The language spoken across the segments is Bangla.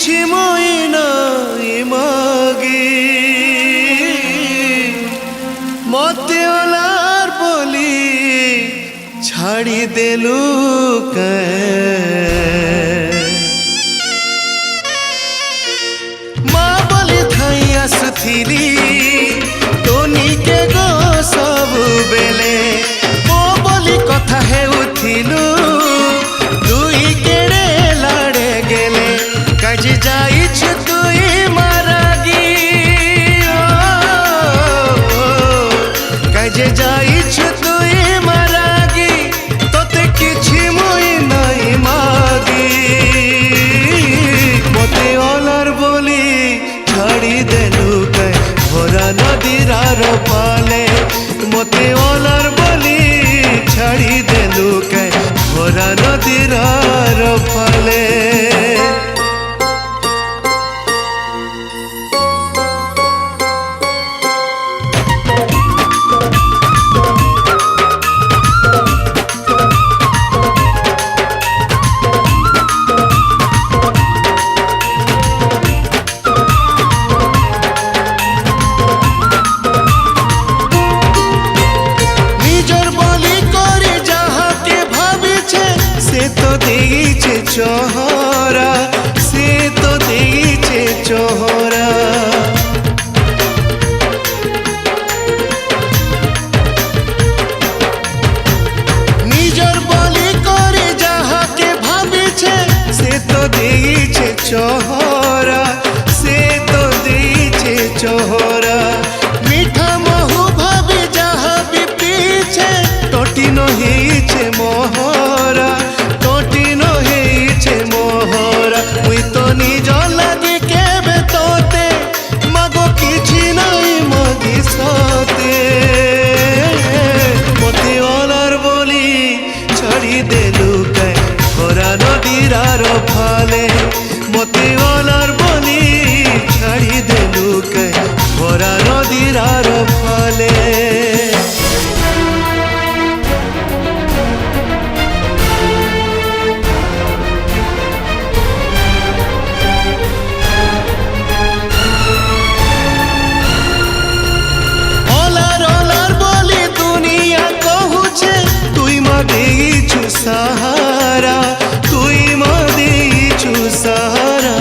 କିଛି মই নাই মাগি মতে ওলার বলি ছাড়ি দেলু মা বলি ধাই আসুথিলি তোনিকে গো সবু বেলে মো বলি কথা হেউথিলু দুই কেড়ে লাড়ে গেলে কাজে যাইছ তুই মারাগি কাজে যাইছ তুই মারাগি তোতে কিছু মই নাই মাগি মতে অলার বলি ছাড়ি দেলু কে ভরা নদীর আর পালে মতে অলার বলি ছাড়ি দেলু কে ভরা নদীর আর পালে चोहरा से तो दीचे चोहरा निजर बलि करे जहा के भाबिछे से तो दीचे चोहरा से तो दीचे चोहरा मीठा महु भाबी जहा भी पीछे टोटी न हेइछे मोहरा নদীর আর ফালে মতে অলার বলি ছাড়ি দেলু কে ভরা নদীর আর ফালে অলার অলার বলি দুনিয়া কহুছে তুই মা দেইছু সাহারা सहारा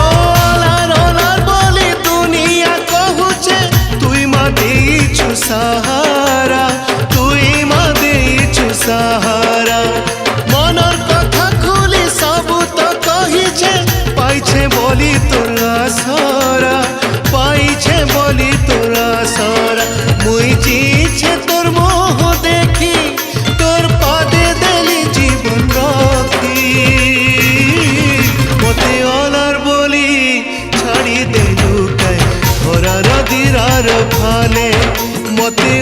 ओलार ओलार बोली दुनिया कहुचे तुई मा देइछु सहारा तुई मा देइछु सहारा मनर कथा खुली सबु तो कहिछे पाइछे बोली तोर आसरा पाइछे बोली तोर आसरा मुई जीछे तोर मोह देखी तोर पादे देली जीवन रखी मते अलार बोली छाड़ी देलु कै भरा नदीर आर फाले मते